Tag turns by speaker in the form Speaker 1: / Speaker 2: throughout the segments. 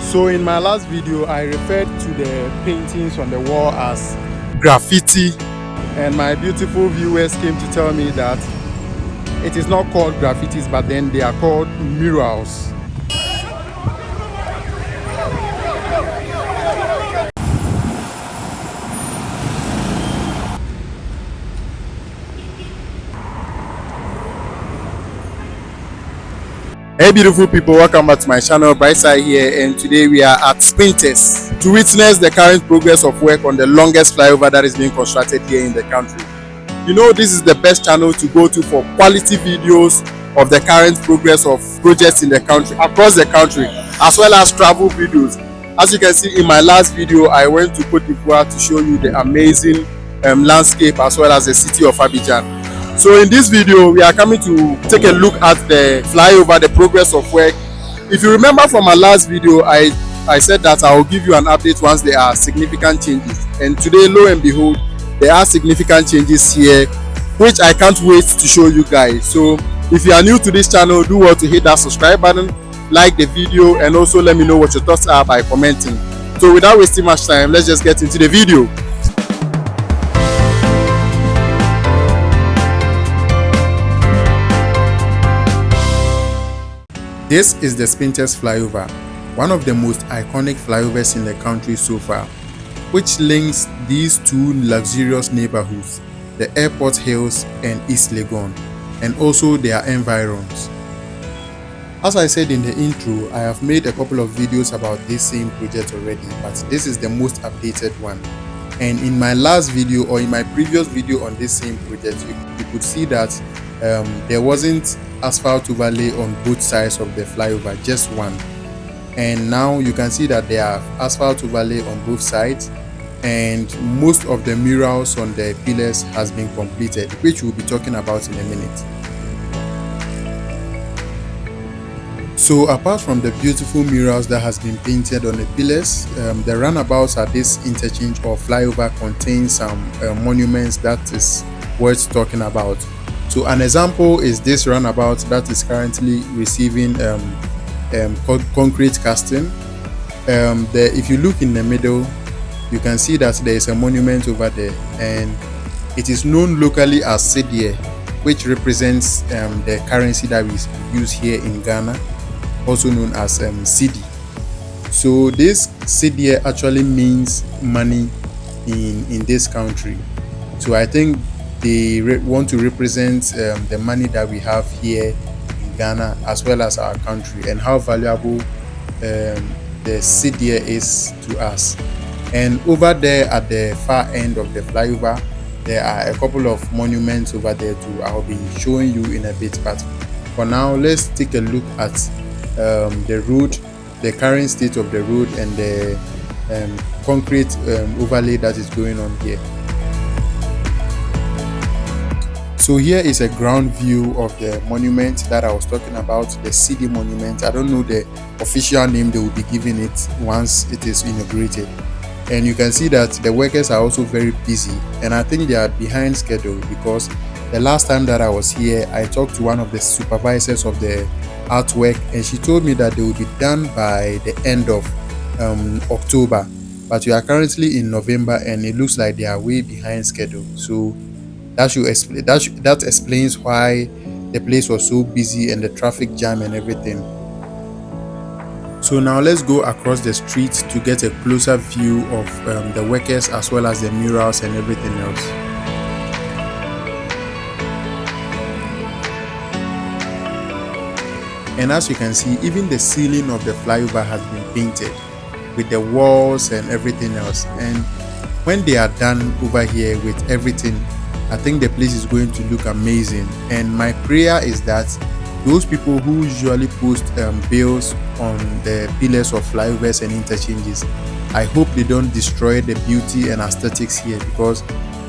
Speaker 1: So in my last video, I referred to the paintings on the wall as graffiti, and my beautiful viewers came to tell me that it is not called graffitis, but then they are called murals. Hey beautiful people, welcome back to my channel. Brightside here, and today we are at SPINTEX to witness the current progress of work on the longest flyover that is being constructed here in the country. You know, this is the best channel to go to for quality videos of the current progress of projects in the country, across the country, as well as travel videos. As you can see in my last video, I went to Côte d'Ivoire to show you the amazing landscape as well as the city of Abidjan. So in this video, we are coming to take a look at the flyover, the progress of work. If you remember from my last video, I said that I will give you an update once there are significant changes. And today, lo and behold, there are significant changes here, which I can't wait to show you guys. So if you are new to this channel, do well to hit that subscribe button, like the video, and also let me know what your thoughts are by commenting. So without wasting much time, let's just get into the video. This is the SPINTEX flyover, one of the most iconic flyovers in the country so far, which links these two luxurious neighborhoods, the Airport Hills and East Legon, and also their environs. As I said in the intro, I have made a couple of videos about this same project already, but this is the most updated one. And in my last video, or in my previous video on this same project, you could see that there wasn't asphalt overlay on both sides of the flyover, just one. And now you can see that there are asphalt overlay on both sides, and most of the murals on the pillars has been completed, which we'll be talking about in a minute. So apart from the beautiful murals that has been painted on the pillars, the roundabouts at this interchange or flyover contains some monuments that is worth talking about. So an example is this roundabout that is currently receiving concrete casting. If you look in the middle, you can see that there is a monument over there, and it is known locally as cedi, which represents the currency that we use here in Ghana, also known as cedi. So this cedi actually means money in this country. So I think they want to represent the money that we have here in Ghana as well as our country, and how valuable the cedi is to us. And over there at the far end of the flyover, there are a couple of monuments over there too. I'll be showing you in a bit, but for now, let's take a look at the road, the current state of the road, and the concrete overlay that is going on here. So here is a ground view of the monument that I was talking about, the cedi monument. I don't know the official name they will be giving it once it is inaugurated. And you can see that the workers are also very busy, and I think they are behind schedule, because the last time that I was here, I talked to one of the supervisors of the artwork, and she told me that they will be done by the end of October. But we are currently in November, and it looks like they are way behind schedule. So that explains why the place was so busy and the traffic jam and everything. So now let's go across the street to get a closer view of the workers as well as the murals and everything else. And as you can see, even the ceiling of the flyover has been painted with the walls and everything else. And when they are done over here with everything, I think the place is going to look amazing. And my prayer is that those people who usually post bills on the pillars of flyovers and interchanges, I hope they don't destroy the beauty and aesthetics here, because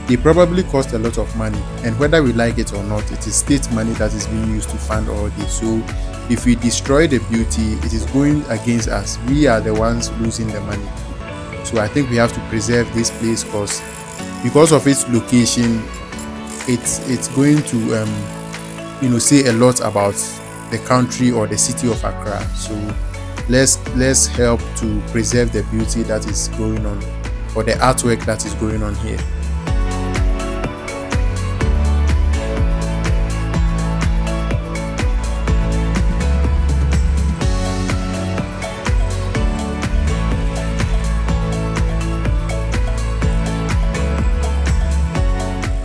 Speaker 1: they probably cost a lot of money, and whether we like it or not, it is state money that is being used to fund all this. So if we destroy the beauty, it is going against us. We are the ones losing the money. So I think we have to preserve this place, because of its location, it's going to say a lot about the country or the city of Accra. So let's help to preserve the beauty that is going on, or the artwork that is going on here.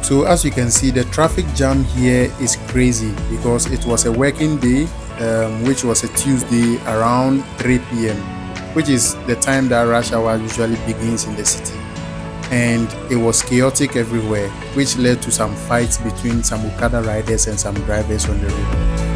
Speaker 1: So as you can see, the traffic jam here is crazy because it was a working day, which was a Tuesday around 3 p.m, which is the time that rush hour usually begins in the city. And it was chaotic everywhere, which led to some fights between some Okada riders and some drivers on the road.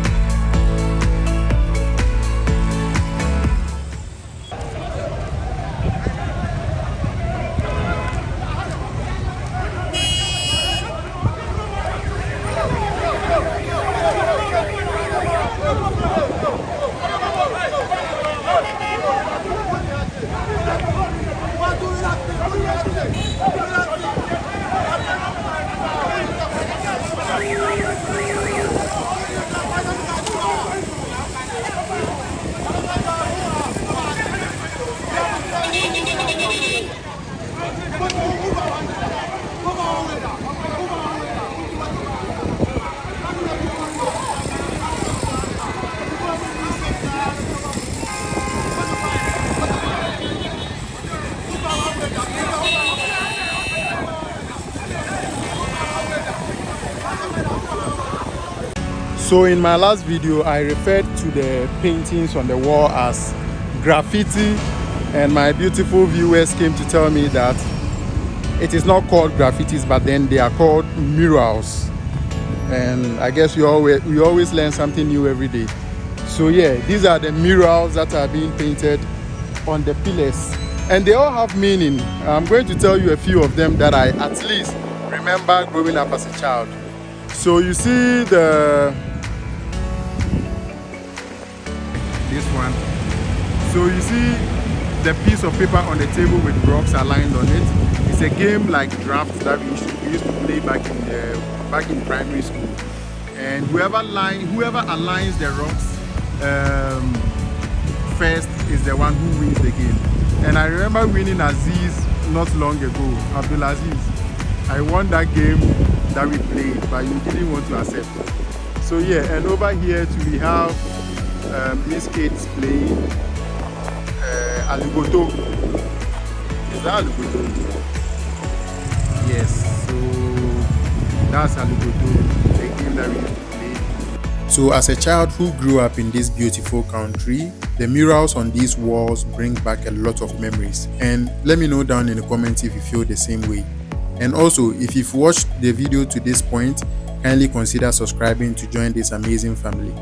Speaker 1: So in my last video, I referred to the paintings on the wall as graffiti, and my beautiful viewers came to tell me that it is not called graffitis, but then they are called murals. And I guess we always learn something new every day. So yeah, these are the murals that are being painted on the pillars, and they all have meaning. I'm going to tell you a few of them that I at least remember growing up as a child. So you see this one. So you see the piece of paper on the table with rocks aligned on it. It's a game like draft that we used to play back in primary school. And whoever aligns the rocks first is the one who wins the game. And I remember winning Aziz not long ago, Abdul Aziz. I won that game that we played, but you didn't want to accept. So yeah, and over here too, we have these kids playing Aligoto. Is that Aligoto? Yes, so that's Aligoto, the game that we used to play. So as a child who grew up in this beautiful country, the murals on these walls bring back a lot of memories. And let me know down in the comments if you feel the same way. And also, if you've watched the video to this point, kindly consider subscribing to join this amazing family.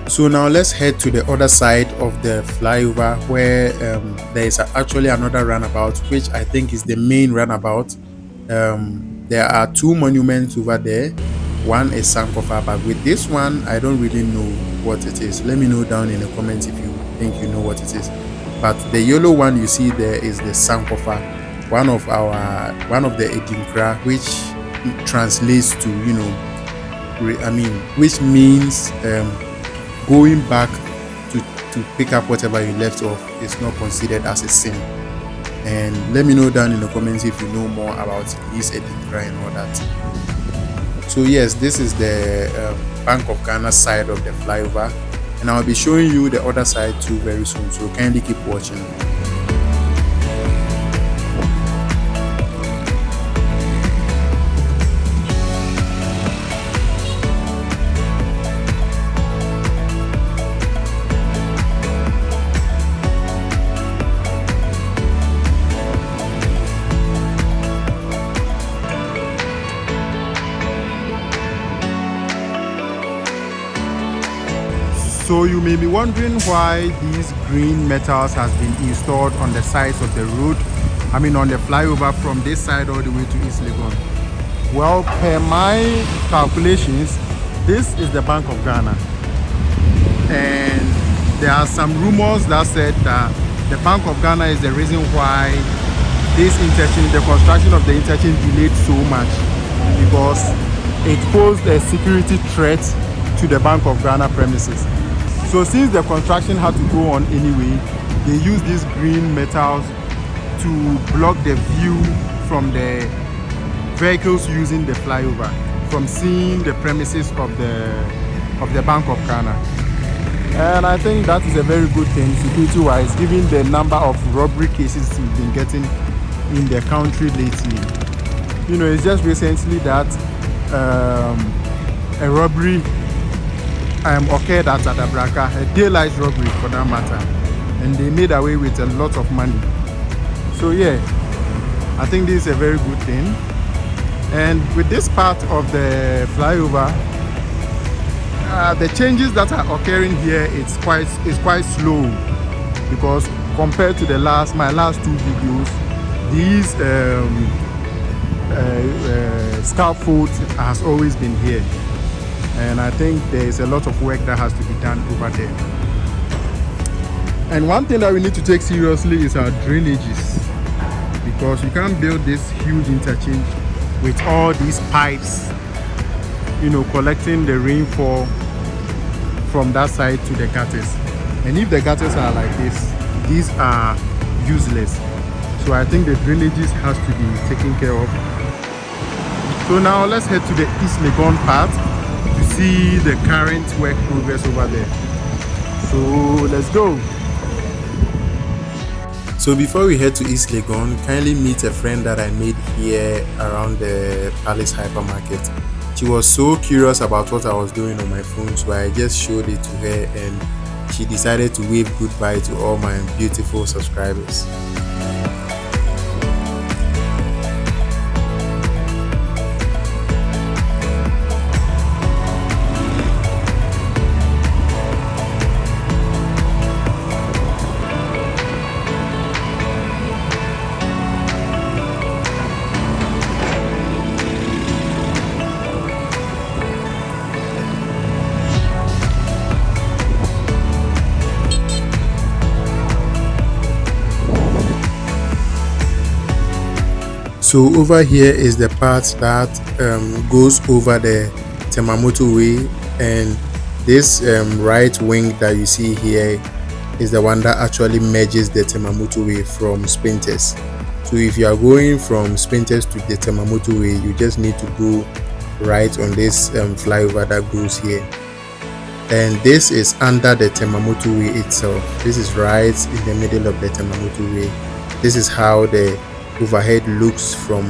Speaker 1: So now let's head to the other side of the flyover, where there is actually another roundabout, which I think is the main roundabout. There are two monuments over there. One is Sankofa, but with this one I don't really know what it is. Let me know down in the comments if you think you know what it is. But the yellow one you see there is the Sankofa, one of the Edinkra, which translates to, which means going back to pick up whatever you left off is not considered as a sin. And let me know down in the comments if you know more about this Edinkra and all that. So yes, this is the Bank of Ghana side of the flyover, and I'll be showing you the other side too very soon, so kindly keep watching. So you may be wondering why these green metals has been installed on the sides of the road, I mean on the flyover from this side all the way to East Legon. Well, per my calculations, this is the Bank of Ghana, and there are some rumors that said that the Bank of Ghana is the reason why this interchange, the construction of the interchange delayed so much, because it posed a security threat to the Bank of Ghana premises. So since the construction had to go on anyway, they used these green metals to block the view from the vehicles using the flyover from seeing the premises of the Bank of Ghana. And I think that is a very good thing security wise, given the number of robbery cases we've been getting in the country lately. You know, it's just recently that a robbery occurred at Adabraka, a daylight robbery for that matter, and they made away with a lot of money. So yeah, I think this is a very good thing. And with this part of the flyover, the changes that are occurring here is quite slow, because compared to my last two videos, these scaffold has always been here, and I think there is a lot of work that has to be done over there. And one thing that we need to take seriously is our drainages, because you can't build this huge interchange with all these pipes, you know, collecting the rainfall from that side to the gutters. And if the gutters are like this, these are useless. So I think the drainages has to be taken care of. So now let's head to the East Legon part to see the current work progress over there. So let's go. So before we head to East Legon, kindly meet a friend that I made here around the Palace hypermarket. She was so curious about what I was doing on my phone, so I just showed it to her, and she decided to wave goodbye to all my beautiful subscribers. So over here is the part that goes over the Temamoto Way, and this right wing that you see here is the one that actually merges the Temamoto Way from SPINTEX. So if you are going from SPINTEX to the Temamoto Way, you just need to go right on this flyover that goes here, and this is under the Temamoto Way itself. This is right in the middle of the Temamoto Way. This is how the overhead looks from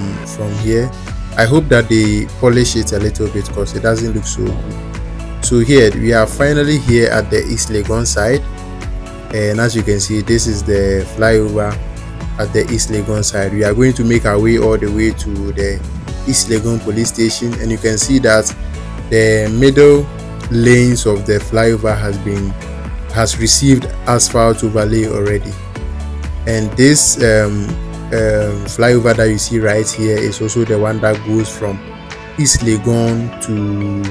Speaker 1: here. I hope that they polish it a little bit, because it doesn't look so good. So here we are finally here at the East Legon side, and as you can see, this is the flyover at the East Legon side. We are going to make our way all the way to the East Legon police station, and you can see that the middle lanes of the flyover has received asphalt overlay already. And this flyover that you see right here is also the one that goes from East Legon to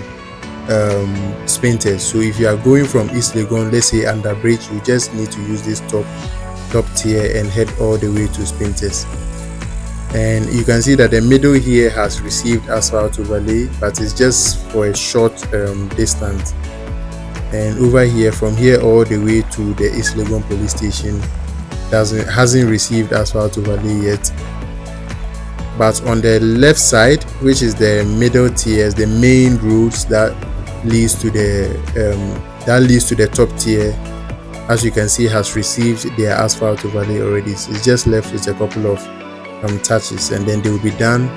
Speaker 1: SPINTEX. So if you are going from East Legon, let's say under bridge, you just need to use this top tier and head all the way to SPINTEX. And you can see that the middle here has received asphalt overlay, but it's just for a short distance. And over here, from here all the way to the East Legon police station, hasn't received asphalt overlay yet. But on the left side, which is the middle tiers, the main roads that leads to the top tier, as you can see, has received their asphalt overlay already. So it's just left with a couple of touches, and then they will be done.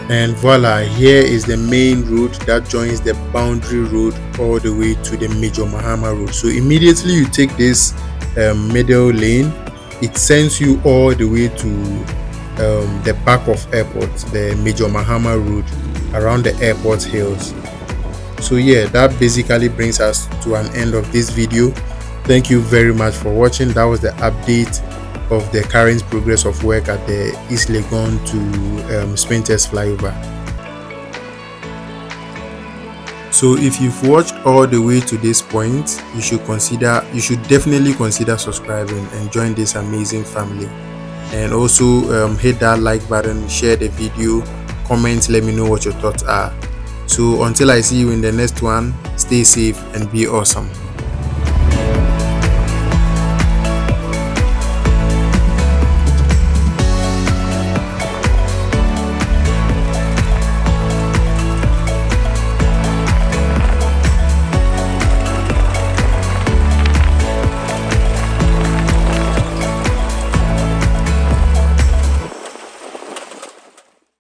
Speaker 1: And voila, here is the main road that joins the boundary road all the way to the Major Mahama road. So immediately you take this middle lane, it sends you all the way to the back of airport, the Major Mahama road, around the airport hills. So yeah, that basically brings us to an end of this video. Thank you very much for watching. That was the update of the current progress of work at the East Legon to SPINTEX flyover. So if you've watched all the way to this point, you should definitely consider subscribing and join this amazing family. And also hit that like button, share the video, comment, let me know what your thoughts are. So until I see you in the next one, stay safe and be awesome.